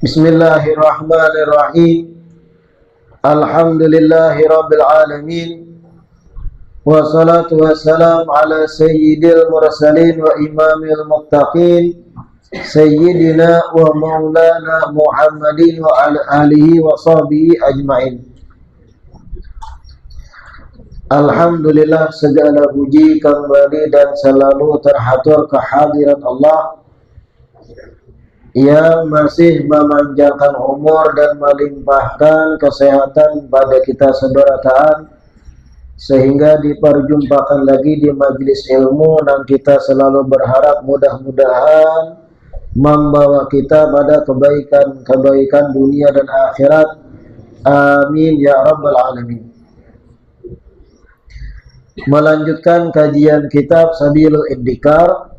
Bismillahirrahmanirrahim. Alhamdulillahi rabbil alamin. Wassalatu wassalam ala sayyidil mursalin wa imamil muttaqin Sayyidina wa maulana Muhammadin wa ala alihi wa sahbihi ajma'in. Alhamdulillah, segala puji kembali dan selalu terhatur kehadirat Allah yang masih memanjangkan umur dan melimpahkan kesehatan pada kita saudara taat, sehingga diperjumpakan lagi di majelis ilmu, dan kita selalu berharap mudah-mudahan membawa kita pada kebaikan dunia dan akhirat. Amin ya rabbal alamin. Melanjutkan kajian kitab Sabilul Iddikar.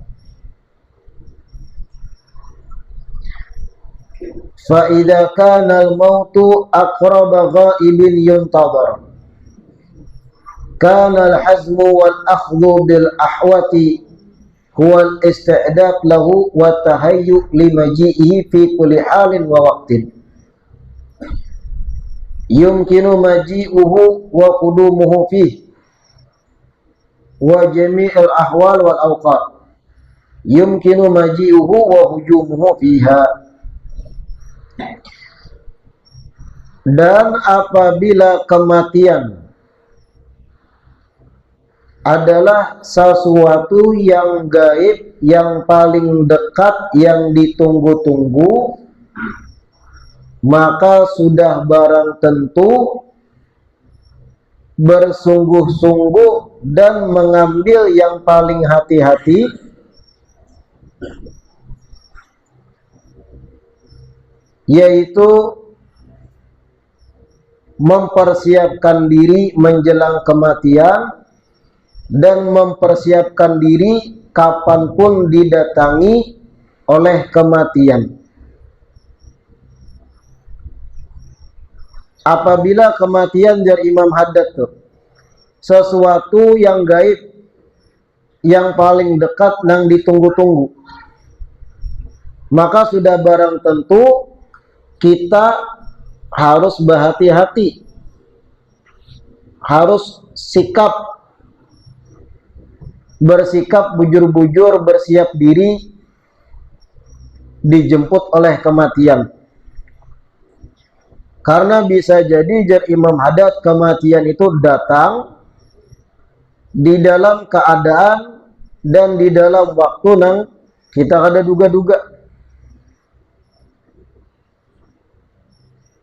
Fa'idha kana al-mautu aqraba ghaibin yuntadhar, kana al-hazmu wal-akhdhu bil-ahwati huwa al-isti'dad lahu wa tahayyu limaji'ihi fi kulli halin wa waqtin, yumkinu maji'uhu wa qudumuhu fihi wa jami'il ahwal wal awqat, yumkinu maji'uhu wa hujumuhu fiha. Dan apabila kematian adalah sesuatu yang gaib, yang paling dekat, yang ditunggu-tunggu, maka sudah barang tentu bersungguh-sungguh dan mengambil yang paling hati-hati yaitu mempersiapkan diri menjelang kematian dan mempersiapkan diri kapanpun didatangi oleh kematian. Apabila kematian dari Imam Haddad tuh sesuatu yang gaib, yang paling dekat, yang ditunggu-tunggu, maka sudah barang tentu kita harus berhati-hati, harus bersikap bujur-bujur, bersiap diri dijemput oleh kematian. Karena bisa jadi jar Imam Haddad, kematian itu datang di dalam keadaan dan di dalam waktu yang kita ada duga-duga.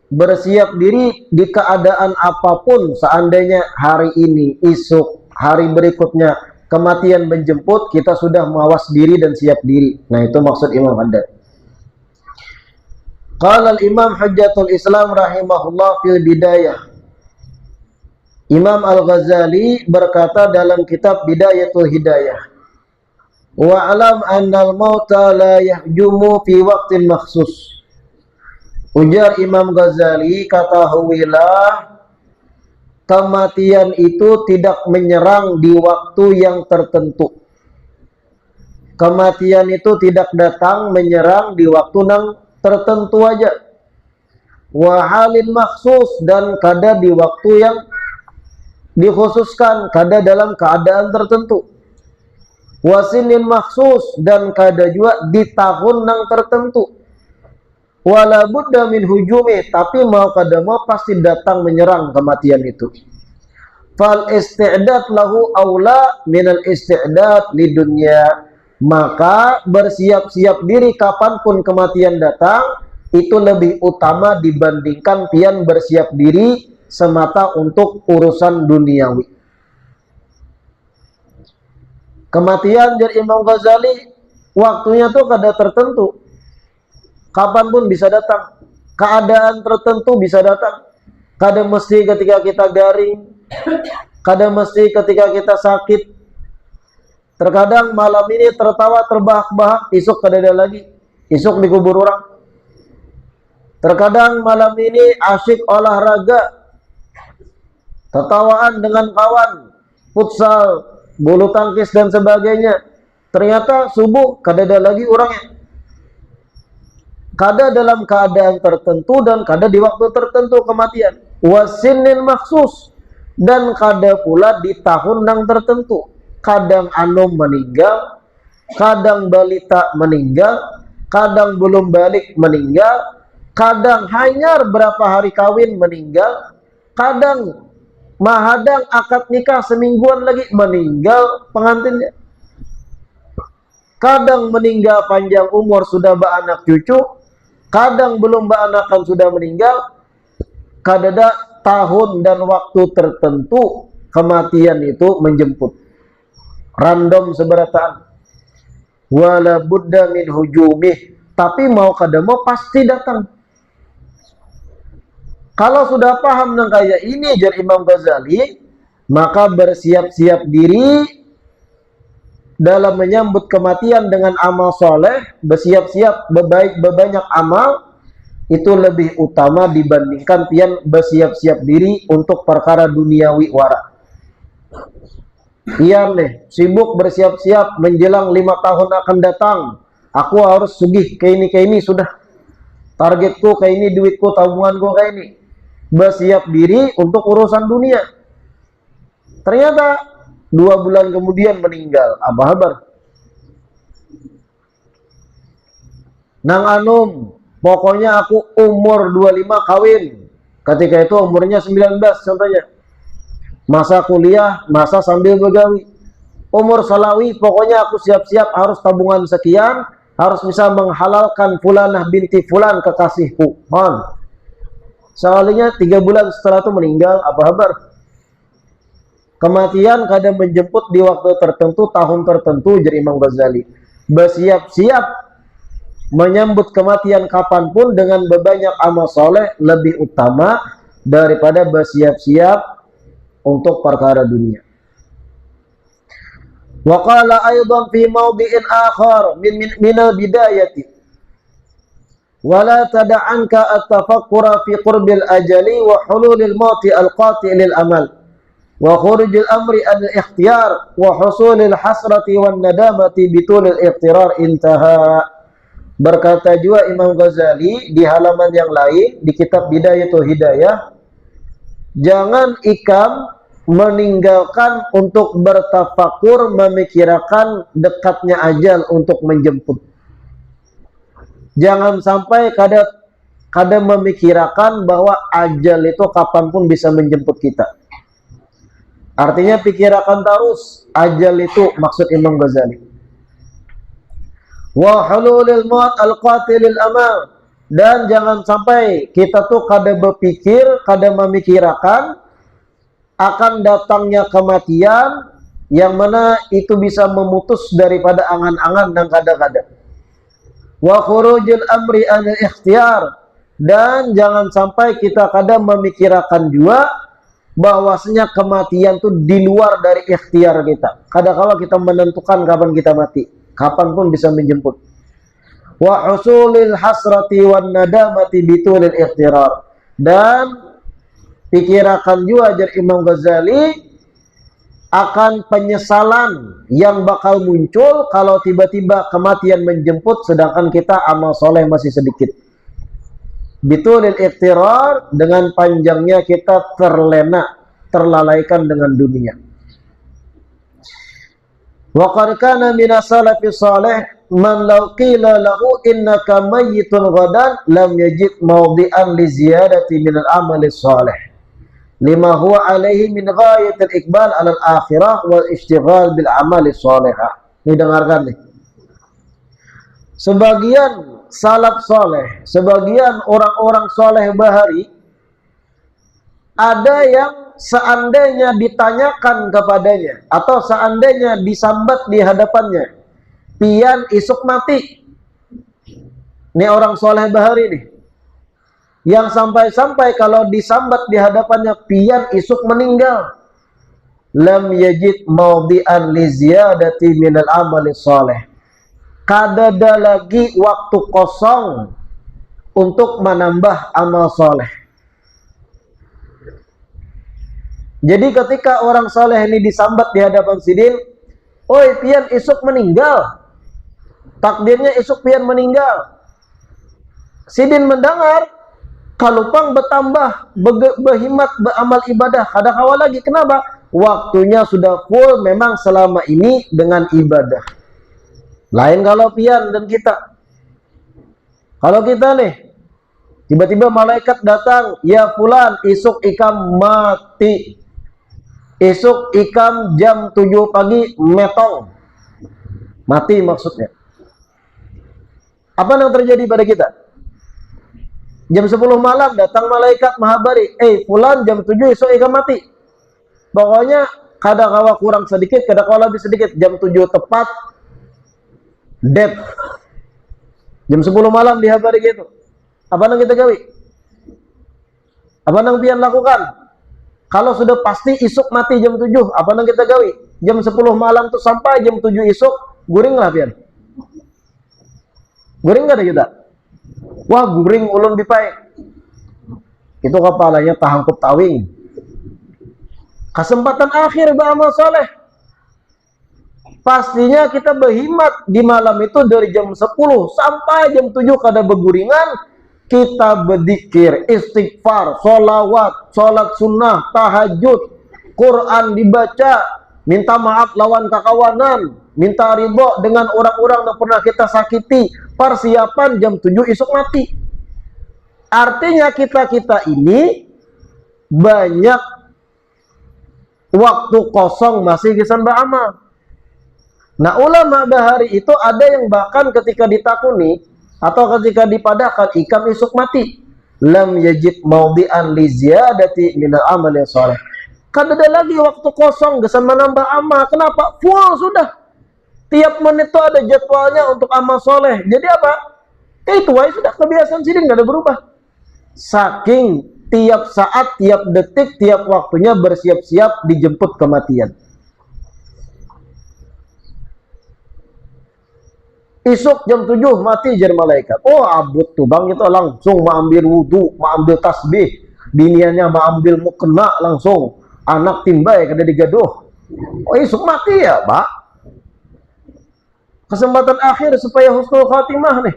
Bersiap diri di keadaan apapun, seandainya hari ini, esok, hari berikutnya kematian menjemput, kita sudah mawas diri dan siap diri. Nah, itu maksud Imam Haddad. Qala al-Imam Hujjatul Islam rahimahullah fil bidayah. Imam Al-Ghazali berkata dalam kitab Bidayatul Hidayah, wa alam annal mauta la yahjumu fi waqtin makhsus. Ujar Imam Ghazali, ketahuilah kematian itu tidak menyerang di waktu yang tertentu. Kematian itu tidak datang menyerang di waktu yang tertentu aja. Wa halin makhsus, dan kada di waktu yang dikhususkan, kada dalam keadaan tertentu. Wasinin makhsus, dan kada juga di tahun yang tertentu. Wala budda min hujumi, tapi mau kada mau pasti datang menyerang kematian itu. Fal isti'dad lahu aula minal isti'dad lidunya, maka bersiap-siap diri kapanpun kematian datang itu lebih utama dibandingkan pian bersiap diri semata untuk urusan duniawi. Kematian dari Imam Ghazali waktunya tuh kada tertentu, kapanpun bisa datang, keadaan tertentu bisa datang. Kada mesti ketika kita garing, kada mesti ketika kita sakit. Terkadang malam ini tertawa terbahak-bahak, esok kada ada lagi, esok dikubur orang. Terkadang malam ini asyik olahraga, tertawaan dengan kawan, futsal, bulu tangkis dan sebagainya. Ternyata subuh kada ada lagi orangnya. kada dalam keadaan tertentu dan kada di waktu tertentu kematian. Wasinin maksus, dan kada pula di tahun yang tertentu. Kadang anom meninggal, kadang balita meninggal, kadang belum balik meninggal, kadang hanya berapa hari kawin meninggal, kadang mahadang akad nikah semingguan lagi meninggal pengantinnya, kadang meninggal panjang umur sudah beranak cucu, kadang belum beranakan sudah meninggal. Kadada tahun dan waktu tertentu kematian itu menjemput, random seberataan. Wala budda min hujumih, tapi mau kada mau pasti datang. Kalau sudah paham nang kayak ini jar Imam Ghazali, maka bersiap-siap diri dalam menyambut kematian dengan amal soleh, bersiap-siap berbanyak amal, itu lebih utama dibandingkan pian bersiap-siap diri untuk perkara duniawi wara. Pian nih sibuk bersiap-siap menjelang 5 tahun akan datang, aku harus sugih kayak ini sudah, targetku kayak ini, duitku, tabunganku kayak ini. Bersiap diri untuk urusan dunia. Ternyata 2 bulan kemudian meninggal. Apa kabar? Nang anum, pokoknya aku umur 25 kawin. Ketika itu umurnya 19 contohnya. Masa kuliah, masa sambil begawi. Umur salawi, pokoknya aku siap-siap harus tabungan sekian, harus bisa menghalalkan fulanah binti fulan kekasihku. Soalnya 3 bulan setelah itu meninggal. Apa kabar? Kematian kadang menjemput di waktu tertentu, tahun tertentu, jadi Imam Ghazali. Bersiap-siap menyambut kematian kapanpun dengan berbanyak amal soleh lebih utama daripada bersiap-siap untuk perkara dunia. Wa qala aidan fi mawdi'in akhar min al-bidayati wala tada'anka at-tafakkura fi qurbil ajali wa hululil mauti al-qati' lil amal wa khurujil amri al-ikhtiyar wa husulil hasrati wan nadamati bitulil ikhtirar. Intaha. Berkata juga Imam Ghazali di halaman yang lain di kitab Bidayatul Hidayah, jangan ikam meninggalkan untuk bertafakur memikirkan dekatnya ajal untuk menjemput. Jangan sampai kada memikirkan bahwa ajal itu kapanpun bisa menjemput kita. Artinya pikirkan terus ajal itu, maksud Imam Ghazali. Wa hululil maut al-qatilil amal, dan jangan sampai kita tuh kada berpikir, kada memikirkan akan datangnya kematian yang mana itu bisa memutus daripada angan-angan dan kada-kada. Wa khurujul amri anil ikhtiyar, dan jangan sampai kita kada memikirkan juga bahwasanya kematian itu di luar dari ikhtiar kita. Kadang-kala kita menentukan kapan kita mati, kapan pun bisa menjemput. Wa husulil hasrati wan nadamati bitulil ikhtirar, dan pikirkan juga ajar Imam Ghazali akan penyesalan yang bakal muncul kalau tiba-tiba kematian menjemput sedangkan kita amal soleh masih sedikit. Bitulil ikhtirar, dengan panjangnya kita terlena, terlalaikan dengan dunia. Wa qad kana min as-salafi salih man law qila lahu innaka mayyitun ghadan lam yajid mawdi'an li ziyadati min al-amali salih lima huwa alaihi min ghayatil iqbal 'ala al-akhirah wal ishtighal bil amali salihah. Ini dengarkan nih. Sebagian salaf soleh, sebagian orang-orang soleh bahari, ada yang seandainya ditanyakan kepadanya atau seandainya disambat di hadapannya, pian isuk mati. Ini orang soleh bahari nih, yang sampai-sampai kalau disambat di hadapannya pian isuk meninggal, lam yajid mawdi'an li ziyadati minal amali soleh, kadada lagi waktu kosong untuk menambah amal soleh. Jadi ketika orang soleh ini disambat di hadapan sidin, oi pian isuk meninggal, takdirnya isuk pian meninggal, Sidin mendengar, kalupang bertambah, berhimat, beramal ibadah. Kada kawa lagi. Kenapa? Waktunya sudah full memang selama ini dengan ibadah. Lain kalau pian dan kita. Kalau kita nih, tiba-tiba malaikat datang, ya fulan, isuk ikam mati. Isuk ikam jam 7 pagi metong. Mati maksudnya. Apa yang terjadi pada kita? Jam 10 malam datang malaikat menghabari, fulan jam 7 isuk ikam mati. Pokoknya kada kawa kurang sedikit, kada kawa lebih sedikit. Jam 7 tepat dead. Jam 10 malam dihabari gitu. Apa yang kita gawi? Apa yang pian lakukan? Kalau sudah pasti isuk mati jam 7, apa yang kita gawi? Jam 10 malam tuh sampai jam 7 isuk, guring lah pian. Guring gak ada kita? Wah, guring ulun bipai. Itu kepalanya tahangkut tawing. Kesempatan akhir beramal soleh. Pastinya kita berhimat di malam itu dari jam 10 sampai jam 7 kada berguringan. Kita berzikir, istighfar, sholawat, sholat sunnah, tahajud, Quran dibaca, minta maaf lawan kakawanan, minta ridho dengan orang-orang yang pernah kita sakiti. Persiapan jam 7 esok mati. Artinya kita ini banyak waktu kosong masih kisan beramal. Nah, ulama bahari itu ada yang bahkan ketika ditakuni atau ketika dipadahkan ikam isuk mati, lam yajid maudi'an li ziyadati minal amal yang soleh. Kan ada lagi waktu kosong gesan menambah amal. Kenapa? Full sudah. Tiap menit itu ada jadwalnya untuk amal soleh. Jadi apa? Itu aja sudah kebiasaan sidin, nggak ada berubah. Saking tiap saat, tiap detik, tiap waktunya bersiap-siap dijemput kematian. Isuk jam 7 mati jadi malaikat. Oh abut tuh bang, itu langsung mengambil wudhu, mengambil tasbih. Biniannya mengambil mukena langsung. Anak timbai kada digaduh. Oh isuk mati ya pak. Kesempatan akhir supaya husnul khatimah nih.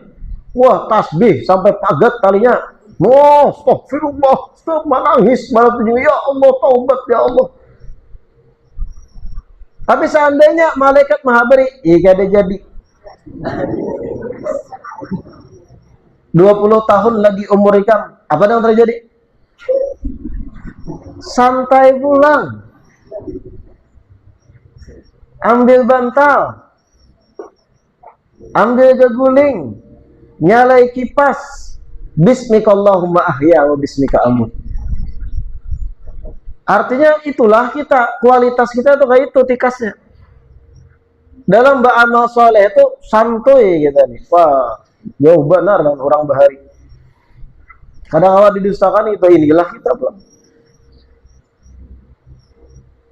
Wah tasbih sampai pagat talinya. Oh astagfirullah, stop menangis malam 7. Ya Allah, taubat ya Allah. Tapi seandainya malaikat menghabari, iya kada jadi. 20 tahun lagi umur ikam, apa yang terjadi? Santai pulang, ambil bantal, ambil jaguling, nyalai kipas, bismikallahumma ahya wa bismika amut. Artinya itulah kita, kualitas kita tuh kayak itu tikasnya. Dalam beramal soleh itu santuy kita nih. Wah, jauh benar dengan orang bahari. Kadang awal didustakan itu inilah kita bang.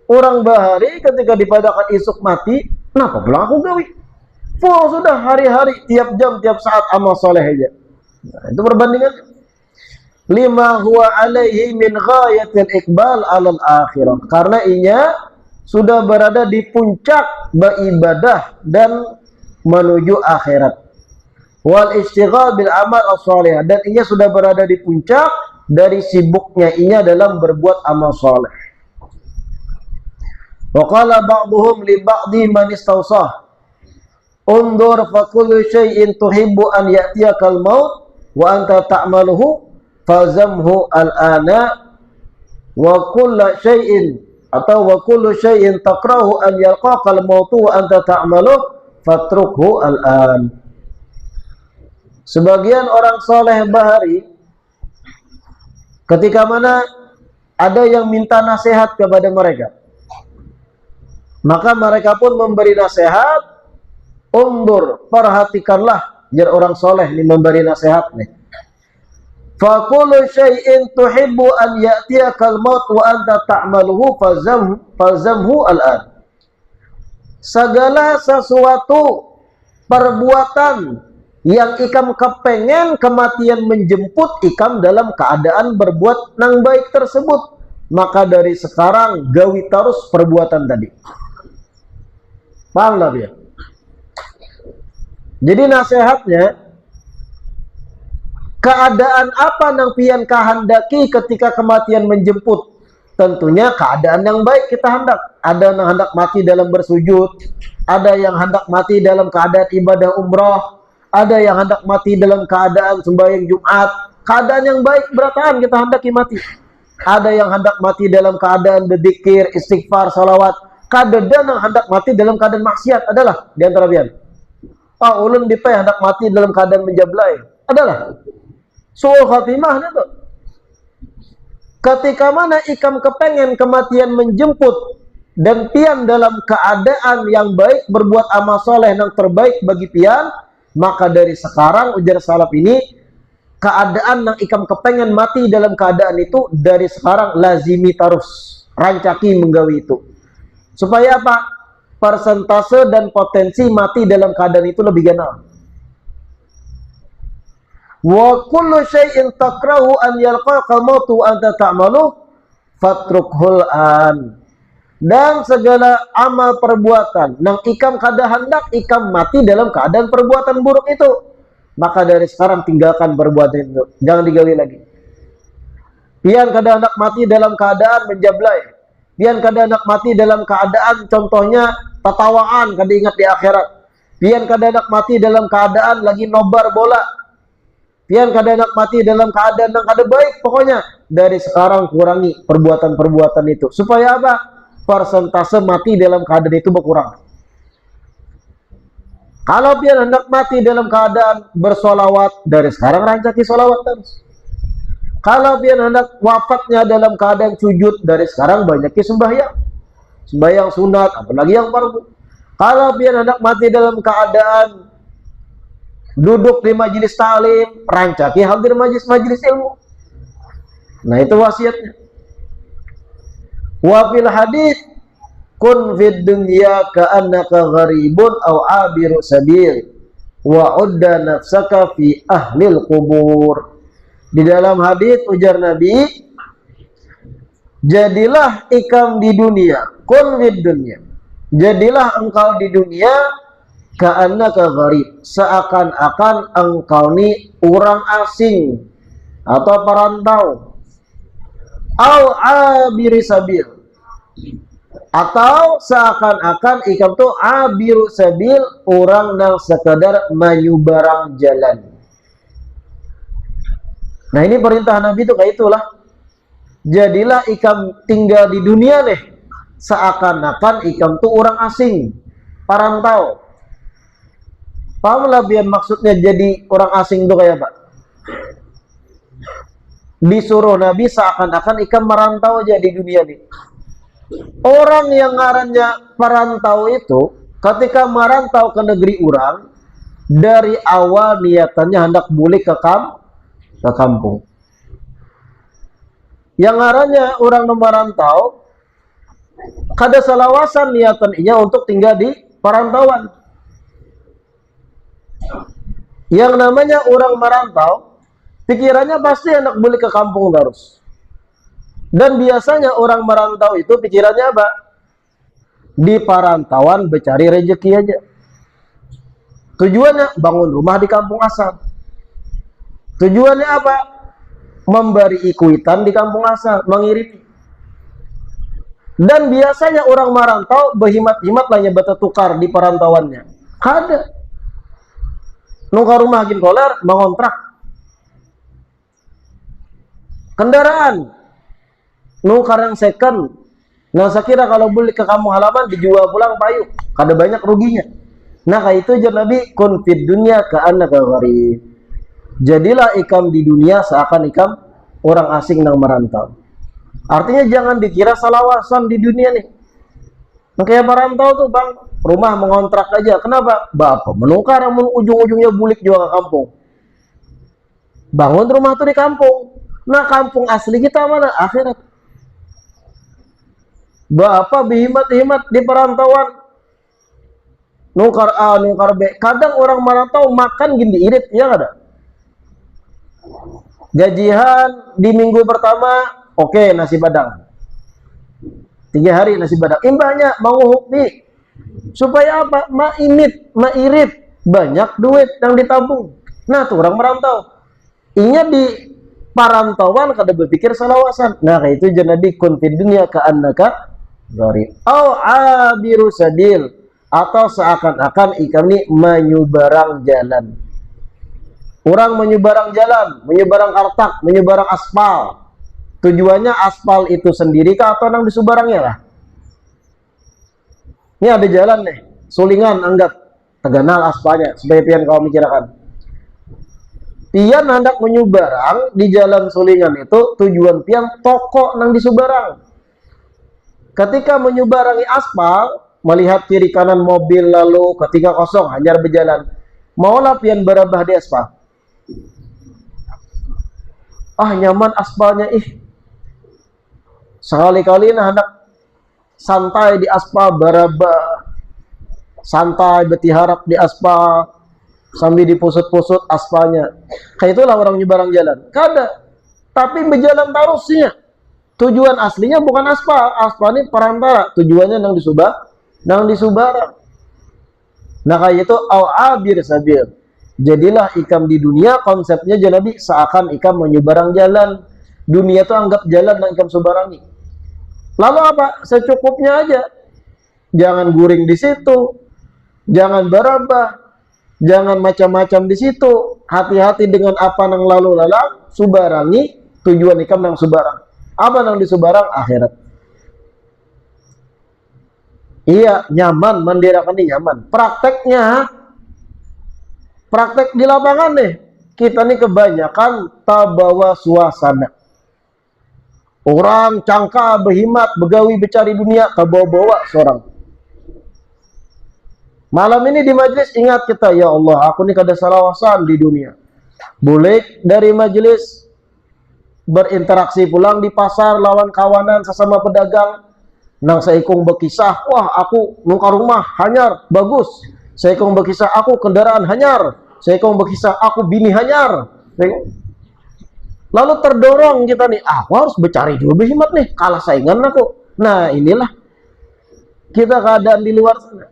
Orang bahari ketika dipadakan isuk mati, kenapa pulang aku gawi? Full sudah hari-hari, tiap jam, tiap saat amal soleh aja. Nah, itu perbandingan. Lima huwa alaihi min ghayatil iqbal alal akhirah. Karena inya sudah berada di puncak beribadah dan menuju akhirat. Wal istighal bil amal as-salih, dan inya sudah berada di puncak dari sibuknya inya dalam berbuat amal saleh. Wa qala ba'dhum li ba'dhi man istawsah, undur fa kullu syai'in tuhibbu an ya'tiyakal maut wa anta ta'maluhu fazamhu al-ana wa kullu syai'in atau wa kullu syai'in takrahu an yalqaqal mautu wa anta ta'maluh fatrukhu al-an. Sebagian orang soleh bahari ketika mana ada yang minta nasihat kepada mereka, maka mereka pun memberi nasihat. Undur, perhatikanlah, jar orang soleh ini memberi nasihat nih. Fa kullu syai'in tuhibbu an ya'tiyakal maut wa anta ta'maluhu fazamhu al-an. Segala sesuatu perbuatan yang ikam kepengen kematian menjemput ikam dalam keadaan berbuat nang baik tersebut, maka dari sekarang gawi terus perbuatan tadi. Paham lah dia? Jadi nasihatnya Keadaan apa nang pian kahandaki ketika kematian menjemput? Tentunya keadaan yang baik kita hendak. Ada yang hendak mati dalam bersujud, ada yang hendak mati dalam keadaan ibadah umrah, ada yang hendak mati dalam keadaan sembahyang Jumat. Keadaan yang baik berataan kita hendaki mati. Ada yang hendak mati dalam keadaan berzikir, istighfar, salawat. Kadang yang hendak mati dalam keadaan maksiat adalah di antara pian. Ulun dipai hendak mati dalam keadaan menjablai adalah suul khatimah itu. Ketika mana ikam kepengen kematian menjemput dan pian dalam keadaan yang baik, berbuat amal soleh yang terbaik bagi pian, maka dari sekarang ujar salaf ini, keadaan yang ikam kepengen mati dalam keadaan itu dari sekarang lazimi terus, rancaki menggawi itu. Supaya apa? Persentase dan potensi mati dalam keadaan itu lebih ganal. Wa kullu syai'in takrahu an yalqaka mautu anta ta'malu fatrukhul an. Dan segala amal perbuatan nang ikam kada hendak ikam mati dalam keadaan perbuatan buruk itu, maka dari sekarang tinggalkan perbuatan itu, jangan digali lagi. Pian kada hendak mati dalam keadaan menjablai, pian kada hendak mati dalam keadaan contohnya tatawaan kada ingat di akhirat, pian kada hendak mati dalam keadaan lagi nobar bola, pian kada hendak mati dalam keadaan yang kada baik. Pokoknya dari sekarang kurangi perbuatan-perbuatan itu. Supaya apa? Persentase mati dalam keadaan itu berkurang. Kalau pian hendak mati dalam keadaan bersolawat, dari sekarang rancaki solawat terus. Kalau pian hendak wafatnya dalam keadaan sujud, dari sekarang banyaki sembahyang. Sembahyang sunat, apalagi yang fardu. Kalau pian hendak mati dalam keadaan duduk di majelis ta'lim, rancaki hadir majelis ilmu. Nah, itu wasiatnya. Wa fil hadis kun fid dunya ka'annaka gharibun aw abiru sabil wa udda nafsaka fi ahlil qubur. Di dalam hadis ujar Nabi, jadilah ikam di dunia, kun fid dunya, jadilah engkau di dunia ka'annaka gharib, seakan-akan engkau ni orang asing atau perantau, au abiri sabil, atau seakan-akan ikam tu abiru sabil, orang yang sekadar menyubarang jalan. Nah, ini perintah Nabi itu kayak itulah. Jadilah ikam tinggal di dunia nih, seakan-akan ikam tu orang asing, perantau. Pahamlah biar maksudnya jadi orang asing itu kayak apa? Disuruh Nabi seakan-akan ikam merantau aja di dunia ini. Orang yang ngarannya perantau itu, ketika merantau ke negeri orang, dari awal niatannya hendak balik ke kampung. Yang ngarannya orang merantau, kada salawasan niatannya untuk tinggal di perantauan. Yang namanya orang merantau, pikirannya pasti hendak balik ke kampung terus. Dan biasanya orang merantau itu pikirannya apa? Di perantauan bercari rezeki aja. Tujuannya bangun rumah di kampung asal. Tujuannya apa? Memberi ikuitan di kampung asal, mengirimi. Dan biasanya orang merantau berhimat-himat lahnya bertukar di perantauannya. Kada. Nungka rumah gin kolar, mengontrak. Kendaraan. Nungka yang second. Nah, saya kira kalau beli ke kampung halaman, dijual pulang payu. Kada banyak ruginya. Nah, kayak itu aja Nabi, kun fid dunya ka'annaka gharib. Jadilah ikam di dunia seakan ikam orang asing yang merantau. Artinya jangan dikira salawasan di dunia nih. Kayak merantau tuh bang, rumah mengontrak aja. Kenapa? Bapak menukar yang ujung-ujungnya bulik juga ke kampung. Bangun rumah tuh di kampung. Nah, kampung asli kita mana? Akhirat. Bapak berhimat-himat di perantauan. Nukar A, nukar B. Kadang orang merantau makan gini irit, ya ada. Gajian di minggu pertama, oke, nasi padang. 3 hari nasi padang. Imbahnya mau nih. Supaya apa? Mairit banyak duit yang ditabung. Nah, tuh orang merantau. Inya di parantauan kada berpikir salawasan. Nah, itu jadi kun fid dunya ka annaka gharib. Au abiru sabil, atau seakan-akan ikam ini menyubarang jalan. Orang menyeberang jalan, menyeberang kartak, menyeberang aspal. Tujuannya aspal itu sendiri kah atau nang disubarangnya lah? Ini ada jalan nih, sulingan anggap teganal aspalnya, supaya pian kau mikirkan. Pian hendak menyeberang di jalan sulingan itu tujuan pian toko nang disubarang. Ketika menyeberangi aspal, melihat kiri kanan mobil lalu ketika kosong hanyar berjalan, maulah pian berabah di aspal. Ah nyaman aspalnya sekali-kali nah hendak santai di aspal berabah, santai bertiharap di aspal sambil dipusut-pusut aspalnya. Kayak itulah orang nyebarang jalan. Kada, tapi berjalan terusnya. Tujuan aslinya bukan aspal, aspal ini perantara. Tujuannya nang disubarang. Nah kayak itu abir sabil. Jadilah ikam di dunia konsepnya jadi seakan ikam menyeberang jalan. Dunia itu anggap jalan yang ikam sebarangi. Lalu apa? Secukupnya aja. Jangan guring di situ. Jangan berabah. Jangan macam-macam di situ. Hati-hati dengan apa nang lalu lalang. Subarangi tujuan ikam nang subarang. Apa nang disubarang? Akhirat. Iya, nyaman, mendirakan ini nyaman. Praktek di lapangan nih, kita nih kebanyakan tabawa suasana. Orang cangka, berhimat, begawi, becari dunia, tabawa-bawa seorang. Malam ini di majelis ingat kita, ya Allah, aku nih kada salawasan di dunia. Boleh dari majelis berinteraksi pulang di pasar lawan kawanan sesama pedagang. Nang seikung berkisah, wah aku nungkar rumah hanyar, bagus. Seikung berkisah, aku kendaraan hanyar. Seikung berkisah, aku bini hanyar. Lalu terdorong kita nih, aku harus bercari juga berhemat nih, kalah saingan aku. Nah inilah kita keadaan di luar sana.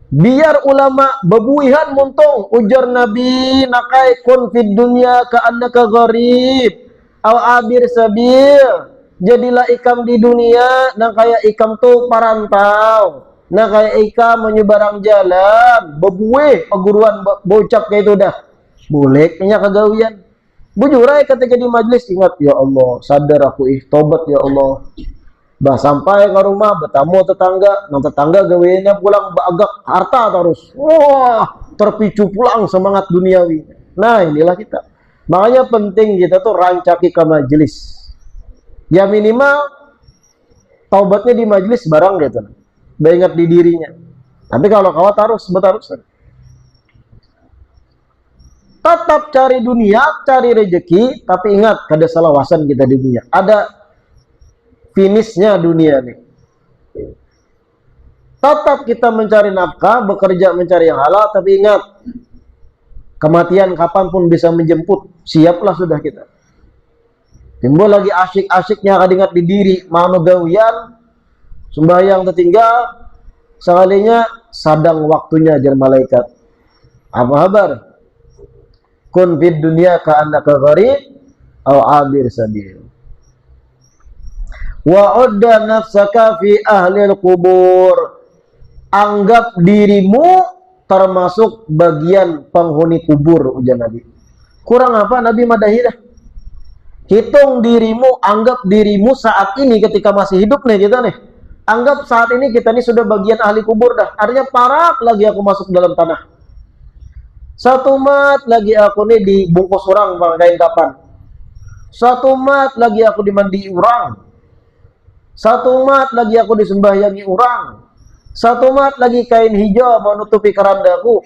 Biar ulama bebuihan muntung, ujar Nabi nakai kun fid dunya ka annaka gharib au abir sabil. Jadilah ikam di dunia nang kayak ikam tuh parantau. Nah kayak ikam menyeberang jalan, bebuih peguruan bocap kayak itu dah. Boleh punya kagawian. Bujurai ketika di majelis ingat, ya Allah, sadar aku tobat ya Allah. Bah sampai ke rumah bertamu tetangga, nang tetangga gaweannya pulang agak harta terus. Wah, terpicu pulang semangat duniawi. Nah, inilah kita. Makanya penting kita tuh rancaki ke majelis. Ya minimal taubatnya di majelis barang gitu. Ingat di dirinya. Tapi kalau kau tarusan. Tetap cari dunia, cari rezeki, tapi ingat kada salawasan kita di dunia. Ada finishnya dunia nih. Tetap kita mencari nafkah, bekerja mencari yang halal, tapi ingat kematian kapanpun bisa menjemput. Siaplah sudah kita. Timbul lagi asyik-asyiknya kadingat di diri, mano gawian, sembahyang tertinggal, sekalinya sadang waktunya ajar malaikat. Apa kabar? Kun fid dunya ka annaka gharib au abir sabil. Wa udda nafsaka fi ahli kubur. Anggap dirimu termasuk bagian penghuni kubur, ujar Nabi. Kurang apa Nabi madahidah? Hitung dirimu, anggap dirimu saat ini ketika masih hidup nih kita nih. Anggap saat ini kita nih sudah bagian ahli kubur dah. Artinya parak lagi aku masuk dalam tanah. Satu mat lagi aku nih dibungkus orang pakai kapan. Satu mat lagi aku dimandi orang. Satu mat lagi aku disembahyangi orang. Satu mat lagi kain hijau menutupi kerandaku.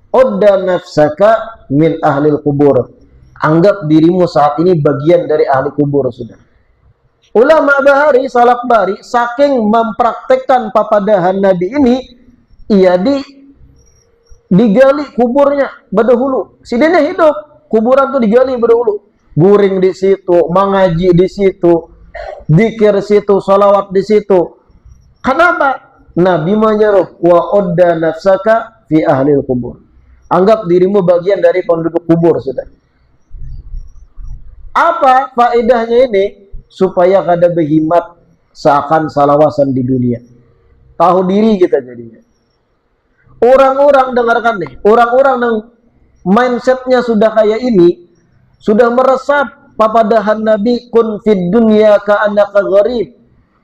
Udda nafsaka min ahlil kubur. Anggap dirimu saat ini bagian dari ahli kubur sudah. Ulama bahari, salaf bari, saking mempraktekkan papadahan Nabi ini, ia digali kuburnya berdahulu. Sidenya hidup, kuburan tuh digali berdahulu. Guring di situ, mengaji di situ, dzikir situ, salawat di situ. Kenapa? Nabi menyuruh wa udda nafsaka fi ahlil kubur. Anggap dirimu bagian dari penduduk kubur sudah. Apa faedahnya ini? Supaya kada berhimat seakan salawasan di dunia. Tahu diri kita jadinya. Orang-orang dengarkan nih, orang-orang yang mindsetnya sudah kayak ini, sudah meresap papadahan Nabi kun fid dunya ka'annaka gharib.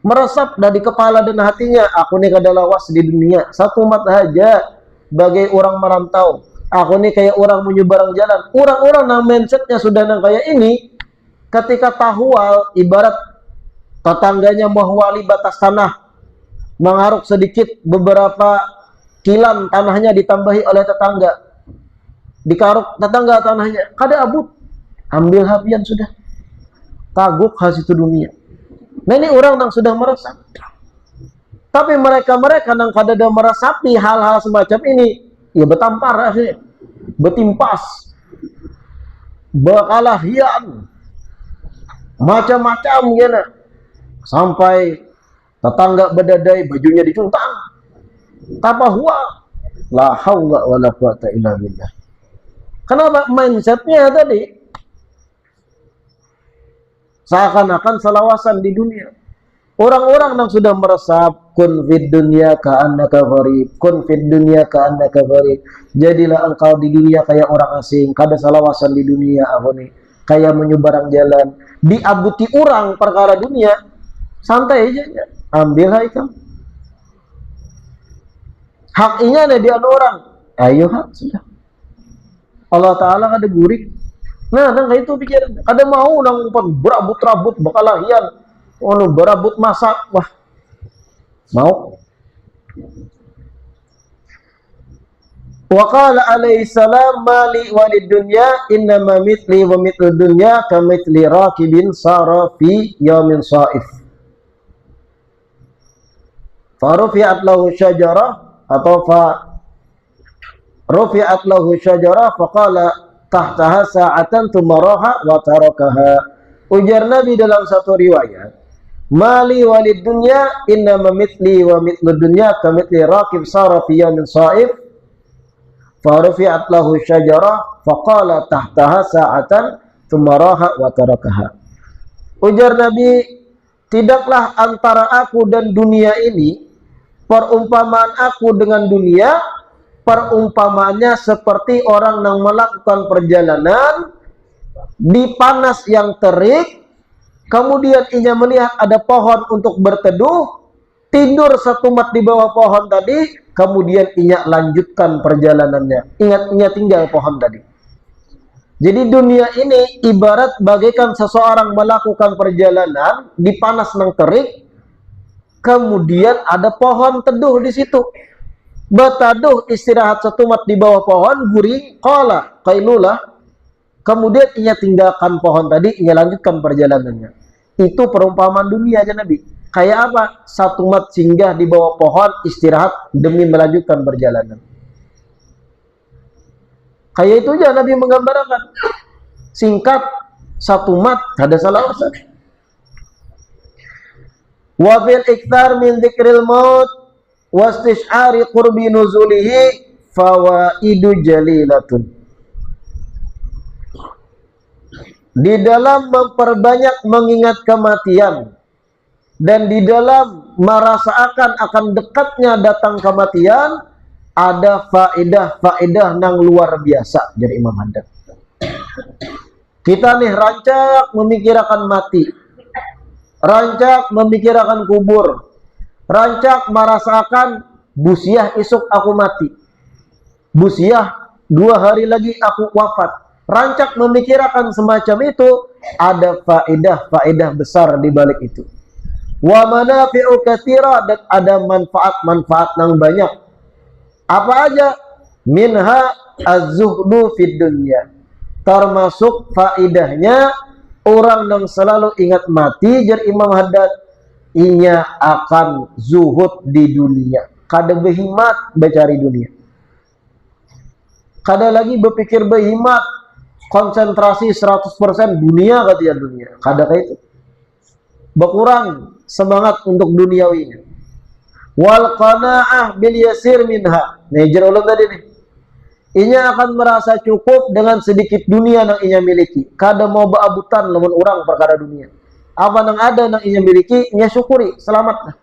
Meresap dari kepala dan hatinya, aku nih kada lawas di dunia. Satu mat aja bagai orang merantau. Aku nih kayak orang menyeberang jalan. Orang-orang yang mindsetnya sudah nang kayak ini, ketika tahwal ibarat tetangganya mahwali batas tanah, mengaruk sedikit beberapa kilan tanahnya ditambahi oleh tetangga, dikaruk tetangga tanahnya, kada abut, ambil habian sudah, taguk hasil itu dunia. Nah ini orang yang sudah meresap. Tapi mereka-mereka yang kada ada meresapi hal-hal semacam ini, ya betampar akhirnya, betimpas, bekalahian, macam-macam gini, sampai tetangga bedadai bajunya dicuntang. Tapa huwa la haula wala quwata illa billah. Kenapa? Mindsetnya tadi seakan-akan salawasan di dunia. Orang-orang yang sudah meresap kun fid dunya ka'annaka gharib, kun fid dunya ka'annaka gharib. Jadilah engkau di dunia kayak orang asing, kada salawasan di dunia aku nih. Kayak menyeberang jalan, diabuti orang perkara dunia, santai aja, ambil hai kamu. Haknya ada di orang. Ayo hak sudah. Allah Ta'ala kada gurik. Nah, nang kayak itu pikiran. Kada mau nang umpan berabut-rabut bakalahian. Ono berabut masak. Wah. Mau. Wa qala alaihi salam mali walid dunya innama mithli wa mithlu dunya kamithli rakibin sara fi yaumin shaif. Farufi'at lahu syajarah atau rufi'at lahu syajarah faqala tahtaha sa'atan tumaraha wa tarakaha. Ujar Nabi dalam satu riwayat, mali walid dunya inna mithli wa mithlu dunya kamithli raqib sara fi yawmin sha'if farufi'at lahu syajarah faqala tahtaha sa'atan tumaraha wa tarakaha. Ujar Nabi, tidaklah antara aku dan dunia ini, perumpamaan aku dengan dunia, perumpamaannya seperti orang yang melakukan perjalanan di panas yang terik, kemudian ia melihat ada pohon untuk berteduh, tidur satu mat di bawah pohon tadi, kemudian ia lanjutkan perjalanannya. Ingat, ia tinggal pohon tadi. Jadi dunia ini ibarat bagaikan seseorang melakukan perjalanan di panas yang terik, kemudian ada pohon teduh di situ. Bataduh istirahat satu mat di bawah pohon, guring, qala, qailulah. Kemudian ia tinggalkan pohon tadi, ia lanjutkan perjalanannya. Itu perumpamaan dunia aja Nabi. Kayak apa? Satu mat singgah di bawah pohon, istirahat demi melanjutkan perjalanan. Kayak itu aja Nabi menggambarkan. Singkat, satu mat, ada salah urusan. Wa fil iktar min dzikril maut wastish'ari qurbi nuzulihi fawaidu jalilatun. Di dalam memperbanyak mengingat kematian dan di dalam merasakan akan dekatnya datang kematian, ada faedah-faedah yang luar biasa dari Imam Haddad. Kita nih rancak memikirkan mati, rancak memikirkan kubur, rancak merasakan busiah esok aku mati, busiah 2 hari lagi aku wafat. Rancak memikirkan semacam itu, ada faedah-faedah besar di balik itu. Wa manafi'u katsira, dan ada manfaat-manfaat yang banyak. Apa aja? Minha az-zuhdu fid dunya. Termasuk faedahnya orang yang selalu ingat mati, jar Imam Haddad, inya akan zuhud di dunia. Kada berhimat mencari dunia. Kada lagi berpikir berhimat, konsentrasi 100% dunia katanya dunia. Kada kayak itu. Berkurang semangat untuk duniawinya. Wal qanaah bil yasir minha. Nih jar ulun tadi nih. Inya akan merasa cukup dengan sedikit dunia yang inya miliki. Kada mau baabutan lamun orang perkara dunia. Apa yang ada yang inya miliki, inya syukuri, selamat.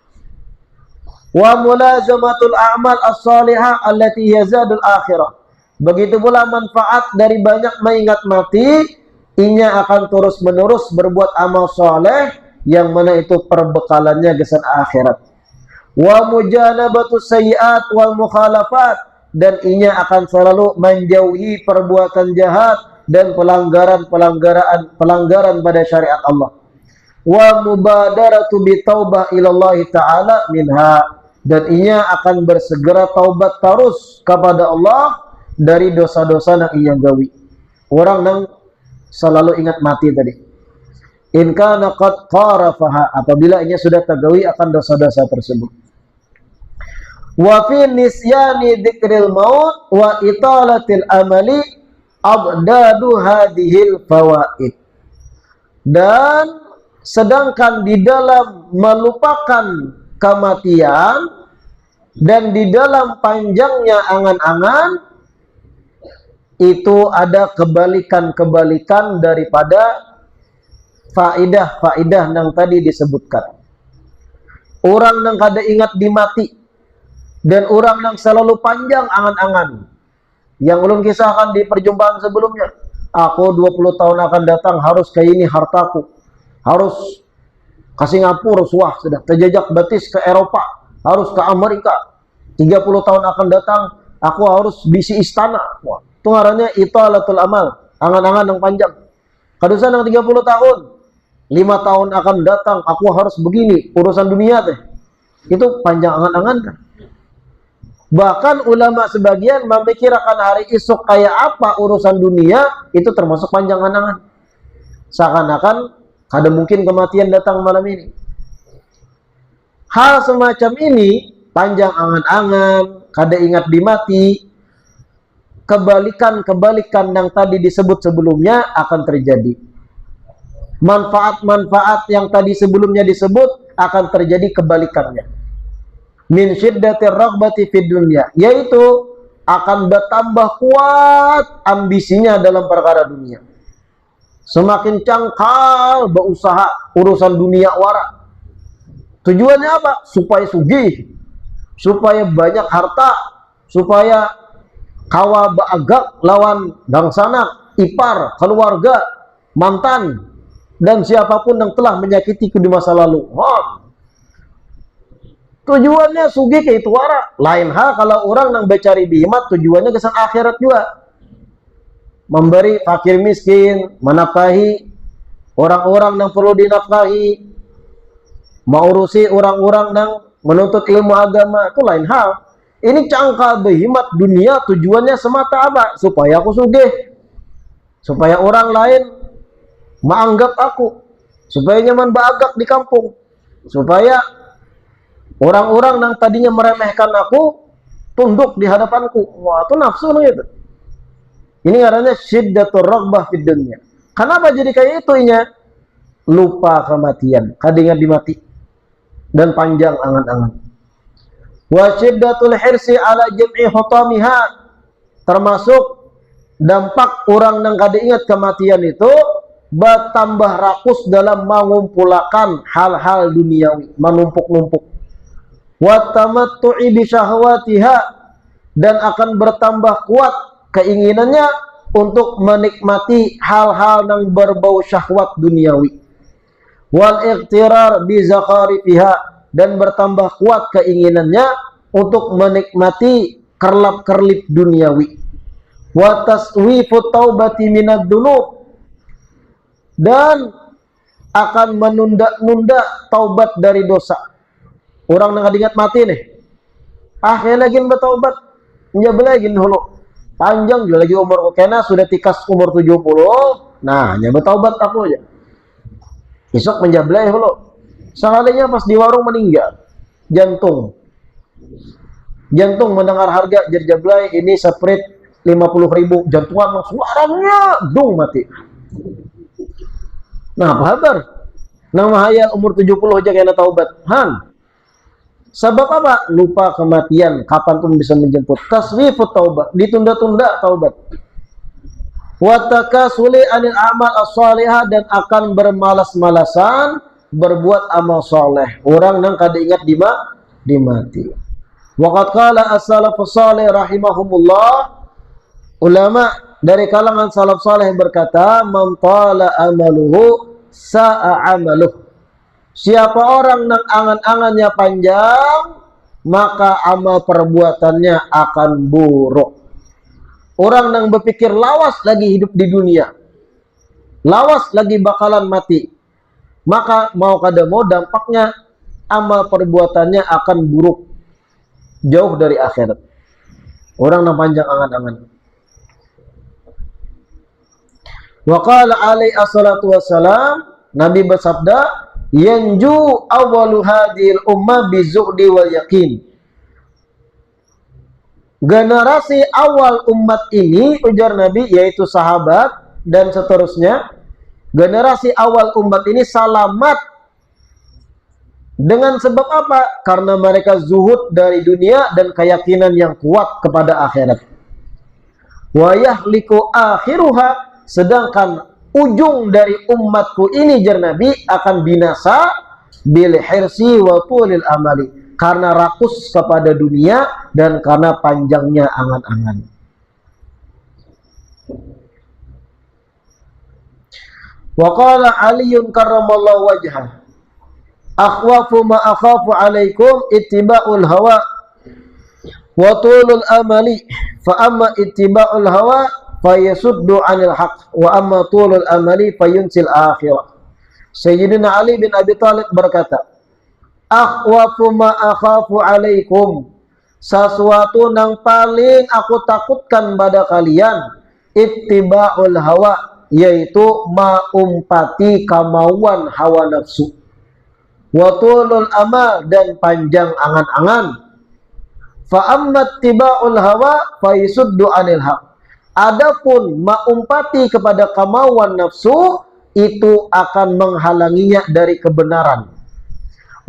Wa mulazamatul a'mal as-salihah allati yazadul akhirah. Begitu pula manfaat dari banyak mengingat mati, inya akan terus-menerus berbuat amal soleh yang mana itu perbekalannya kesan akhirat. Wa mujanabatus sayyi'at wal mukhalafat, dan inya akan selalu menjauhi perbuatan jahat dan pelanggaran pada syariat Allah. Wa mubadaratu bitaubah ilallahi ta'ala minha, dan inya akan bersegera taubat terus kepada Allah dari dosa-dosa yang inya gawi. Orang yang selalu ingat mati tadi. In kana qad qarafaha, apabila inya sudah tergawi akan dosa-dosa tersebut. Wa fi nisyani dzikril maut wa italatil amali abdadu hadhil fawaid. Dan sedangkan di dalam melupakan kematian dan di dalam panjangnya angan-angan, itu ada kebalikan-kebalikan daripada faidah-faidah yang tadi disebutkan. Orang yang kada ingat dimati dan orang yang selalu panjang angan-angan, yang ulun kisahkan di perjumpaan sebelumnya, aku 20 tahun akan datang harus kayak ini hartaku, harus ke Singapura, wah sudah terjejak batis ke Eropa, harus ke Amerika, 30 tahun akan datang aku harus bisi istana. Wah, itu ngarannya italatul amal, angan-angan yang panjang. Kadusan yang 30 tahun, 5 tahun akan datang aku harus begini, urusan dunia teh, itu panjang angan-angan. Bahkan ulama sebagian memikirkan hari esok kayak apa urusan dunia, itu termasuk panjang angan-angan. Seakan-akan kada mungkin kematian datang malam ini. Hal semacam ini, panjang angan-angan, kada ingat dimati, kebalikan-kebalikan yang tadi disebut sebelumnya akan terjadi. Manfaat-manfaat yang tadi sebelumnya disebut akan terjadi kebalikannya. Min syiddatir raghbati fid dunya, yaitu akan bertambah kuat ambisinya dalam perkara dunia. Semakin cangkal berusaha urusan dunia wara. Tujuannya apa? Supaya sugih, supaya banyak harta, supaya kawa baagak lawan bangsana, ipar, keluarga, mantan, dan siapapun yang telah menyakitiku di masa lalu. Tujuannya sugih ke itu wara. Lain hal kalau orang yang mencari bimat, tujuannya kesan akhirat juga. Memberi fakir miskin, menafkahi orang-orang yang perlu dinafkahi, mengurusi orang-orang yang menuntut ilmu agama, itu lain hal. Ini cangkal behimat dunia, tujuannya semata apa? Supaya aku sugih, supaya orang lain menganggap aku, supaya nyaman baagak di kampung, supaya orang-orang yang tadinya meremehkan aku tunduk di hadapanku. Wah, itu nafsu gitu. Ini karena syiddatur raghbah fid dunya. Kenapa jadi kayak itu nya? Lupa kematian, kadingat dimati, dan panjang angan-angan. Wa syiddatul hirsi ala jam'i hutamiha, termasuk dampak orang yang kada ingat kematian itu bertambah rakus dalam mengumpulkan hal-hal duniawi, menumpuk-numpuk. Wa tamattu'i bi syahwatiha, dan akan bertambah kuat keinginannya untuk menikmati hal-hal yang berbau syahwat duniawi. Wal iqtirar bi zakharifiha, dan bertambah kuat keinginannya untuk menikmati kerlap-kerlip duniawi. Wa taswifu taubati minad dunub, dan akan menunda-nunda taubat dari dosa. Orang yang ingat mati nih, kena lagi bertaubat, menjadi lagi dulu. Panjang juga lagi umur kena sudah tikas umur 70. Nah, hanya bertaubat aku aja. Besok menjablay dulu. Sekalinya pas di warung meninggal, jantung mendengar harga jablay ini seprit 50.000, jantungan langsung suaranya dung mati. Nah, apa kabar? Nama hayal umur 70 aja kena taubat. Sebab apa? Lupa kematian, kapanpun bisa menjemput. Taswifut taubat, ditunda-tunda taubat. Wa takasuli anil amal as-salihah, dan akan bermalas-malasan berbuat amal soleh. Orang nang kada ingat dimati. Waqad qala as-salafus salih rahimahumullah, ulama dari kalangan salaf saleh berkata, man tala amaluhu sa'a amaluh. Siapa orang nang angan-angannya panjang, maka amal perbuatannya akan buruk. Orang nang berpikir lawas lagi hidup di dunia, lawas lagi bakalan mati, maka mau kada mau dampaknya amal perbuatannya akan buruk, jauh dari akhirat. Orang nang panjang angan-angan. Wa qala alaihi assalatu wassalam, Nabi bersabda, yanju awwalu hadhil ummah bizuhdi wal yaqin. Generasi awal umat ini, ujar Nabi, yaitu sahabat dan seterusnya, generasi awal umat ini selamat dengan sebab apa? Karena mereka zuhud dari dunia dan keyakinan yang kuat kepada akhirat. Wa yahliku akhiruha, sedangkan ujung dari umatku ini, jar Nabi, akan binasa bil hirsi wa tulil amali, karena rakus kepada dunia dan karena panjangnya angan-angan. Wa qala Aliyun karramallahu wajhah, akhwafu ma akhafu alaikum ittiba'ul hawa wa tulul amali, fa amma ittiba'ul hawa fayasuddu 'anil haqq wa amma tulul amali fayunsil akhirah. Sayyidina Ali bin Abi Thalib berkata, akhwafu ma akhafu alaikum, sesuatu yang paling aku takutkan pada kalian, ittiba'ul hawa, yaitu maumpati kemauan hawa nafsu, wa tulul amal, dan panjang angan-angan. Fa amma ittiba'ul hawa fa yasuddu 'anil haq, adapun maumpati kepada kemauan nafsu, itu akan menghalanginya dari kebenaran.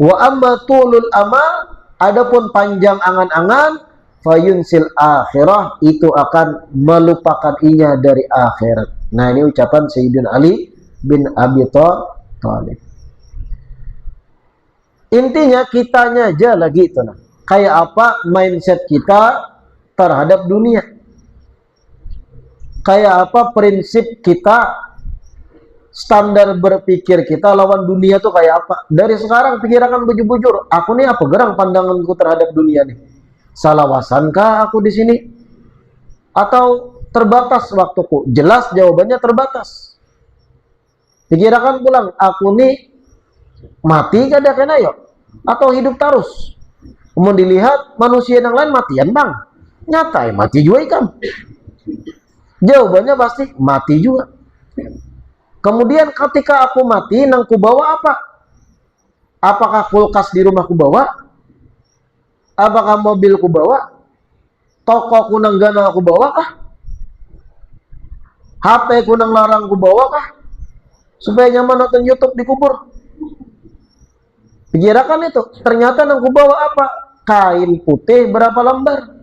Wa amma tulul amal, adapun panjang angan-angan, fayunsil akhirah, itu akan melupakan inya dari akhirat. Nah, ini ucapan Sayyidina Ali bin Abi Thalib. Intinya kitanya aja lagi itu, nah, kayak apa mindset kita terhadap dunia, kayak apa prinsip kita, standar berpikir kita lawan dunia tuh kayak apa. Dari sekarang pikirkan bujur-bujur, aku nih apa gerang pandanganku terhadap dunia nih? Salawasankah aku di sini? Atau terbatas waktuku? Jelas jawabannya terbatas. Pikirkan pulang, aku nih mati kada kena yuk, atau hidup terus? Kemudian dilihat manusia yang lain matian bang, nyata mati juga ikam. Jawabannya pasti mati juga. Kemudian ketika aku mati, nang ku bawa apa? Apakah kulkas di rumah ku bawa? Apakah mobil ku bawa? Toko ku nang gana ku bawa kah? HP ku nang larang ku bawa kah? Supaya nyaman nonton YouTube di kubur. Pikirkan itu. Ternyata nang ku bawa apa? Kain putih berapa lembar?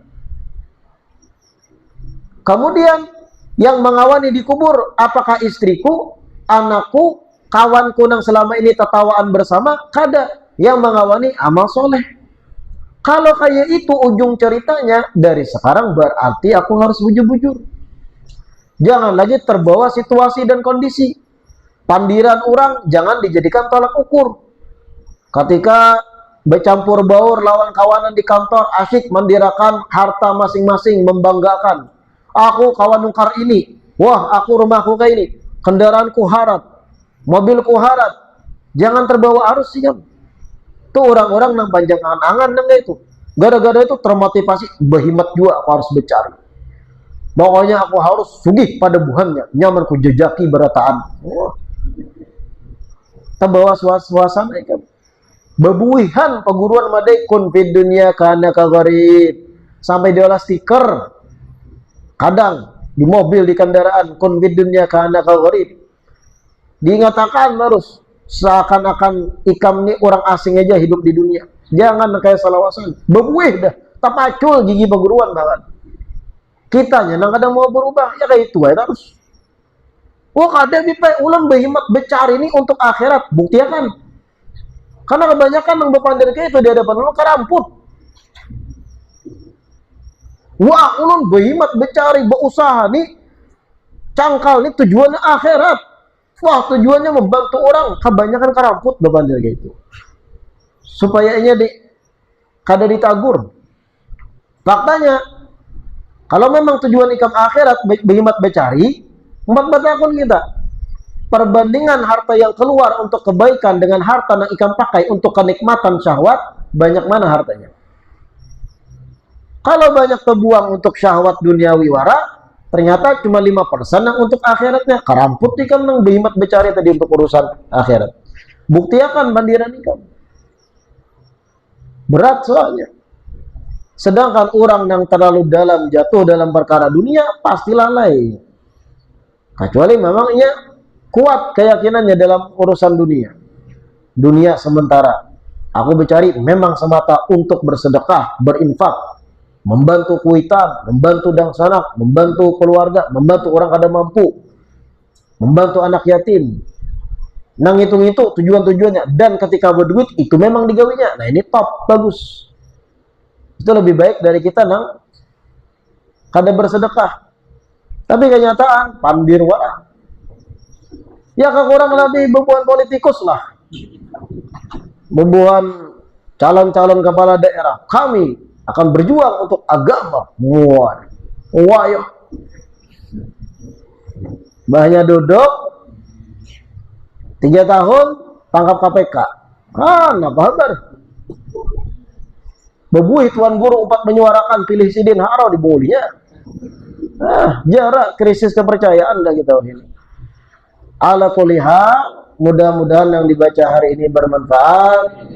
Kemudian yang mengawani di kubur, apakah istriku, anakku, kawanku nang selama ini tertawaan bersama? Kada. Yang mengawani amal soleh. Kalau kayak itu ujung ceritanya, dari sekarang berarti aku harus bujur-bujur. Jangan lagi terbawa situasi dan kondisi. Pandiran orang jangan dijadikan tolak ukur. Ketika bercampur baur lawan kawanan di kantor, asyik mendirakan harta masing-masing, membanggakan. Aku kawan nukar ini, wah aku rumahku kayak ini, kendaraanku harat, mobilku harat. Jangan terbawa arus sih kamu. Itu orang-orang yang panjang angan-angan nang itu. Gara-gara itu termotivasi, berhimat juga aku harus bercari. Pokoknya aku harus sugih pada buhannya, nyaman ku jejaki berataan. Wah. Terbawa suasana ikan. Bebuihan peguruan madai kun fid dunia kana kagarib. Sampai diolah stiker. Kadang di mobil, di kendaraan, kun fid dunia kana kagarib. Diingatakan terus seakan-akan ikam ini orang asing aja hidup di dunia. Jangan kayak salawasan. Bebuih dah. Tapacul gigi perguruan banget. Kitanya nang kadang mau berubah ya kayak itu aja terus. Oh kada bipai ulang behimat becari ini untuk akhirat. Bukti kan? Karena kebanyakan yang berpandang kayak itu di hadapan Allah karamput. Wah, ulun behimat becari berusaha nih. Cangkal nih tujuannya akhirat. Wah, tujuannya membantu orang. Kebanyakan karamput berpandang kayak itu. Supaya ini kada ditagur. Faktanya, kalau memang tujuan ikam akhirat berhemat becari, empat batakun kita. Perbandingan harta yang keluar untuk kebaikan dengan harta yang ikam pakai untuk kenikmatan syahwat, banyak mana hartanya? Kalau banyak terbuang untuk syahwat duniawi wara, ternyata cuma 5% yang untuk akhiratnya. Karamput ikam nang berhemat becari tadi untuk urusan akhirat. Bukti akan bandiran ikam. Berat soalnya. Sedangkan orang yang terlalu dalam jatuh dalam perkara dunia pasti lalai. Kecuali memangnya kuat keyakinannya dalam urusan dunia. Dunia sementara. Aku bercari memang semata untuk bersedekah, berinfak, membantu kuitan, membantu dangsanak, membantu keluarga, membantu orang kada mampu, membantu anak yatim. Nang hitung itu tujuan-tujuannya. Dan ketika berduit itu memang digawinya. Nah ini top, bagus. Itu lebih baik dari kita nang kada bersedekah. Tapi kenyataan pandir wara. Ya kurang lebih bebuan politikus lah. Bebuan calon-calon kepala daerah. Kami akan berjuang untuk agama. Wah, ya. Banyak duduk 3 tahun tangkap KPK. Apa kabar? Bebuih Tuan Guru 4 menyuarakan pilih Sidin Haro di bolinya. Jarak krisis kepercayaan dah kita ini. Ala kuliha, mudah-mudahan yang dibaca hari ini bermanfaat.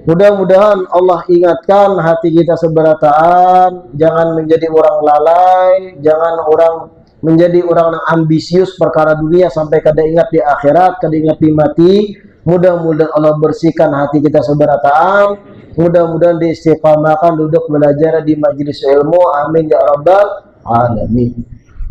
Mudah-mudahan Allah ingatkan hati kita seberataan, jangan menjadi orang lalai, jangan menjadi orang yang ambisius perkara dunia sampai kada ingat di akhirat, kada ingat di mati. Mudah-mudahan Allah bersihkan hati kita seberataan. Mudah-mudahan diistiqamahkan duduk belajar di majelis ilmu. Amin ya rabbal alamin.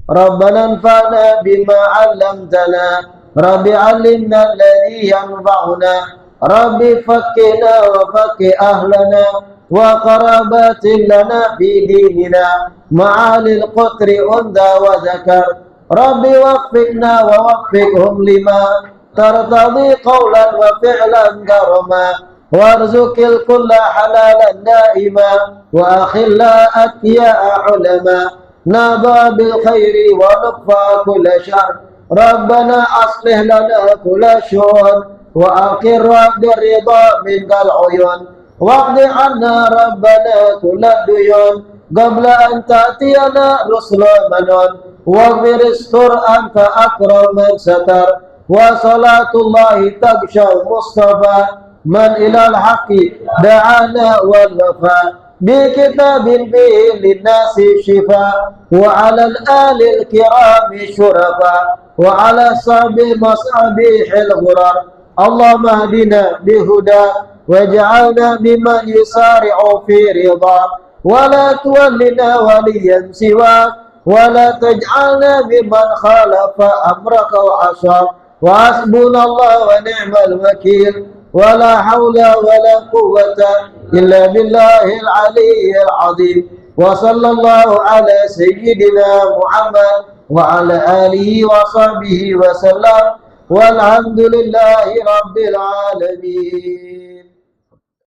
Rabbana anfa'na bima 'allamtana. Rabbi 'allimna alladhi yanfa'una. Rabbi fakkina wa fakki ahlana wa qarabatin lana fi dinina ma'alil qutri unda wa zakar. Rabbi waffiqna wa waffiqhum lima tartadi qawlan wa fi'lan karama. Warzuqil kulla halalan daima wa akhilla atya'a ulama naba bil khairi wa nukfa kulla syar. Rabbana aslih lana kulla syur wa aqirra birridha minkal uyun waqdi anna rabbana kulla duyun qabla an ta'tiyana rusula manon wa biristur anta akraman satar wa salatullahi tagshaw mustafa man ilal haqqi da'ana wal wafa bi kitabil bihi linnasi shifa wa alal alil kirami syurafa wa ala sabi masabihil ghurar. Allahumma hadina bihuda waj'alna mimman yusari'u fi ridha wa la tuwallina waliyan siwa wa la taj'alna mimman khalafa amraka wa asa wa hasbunallahu wa ni'mal wakil. ولا حول ولا قوة إلا بالله العلي العظيم وصلى الله على سيدنا محمد وعلى آله وصحبه وسلم والحمد لله رب العالمين.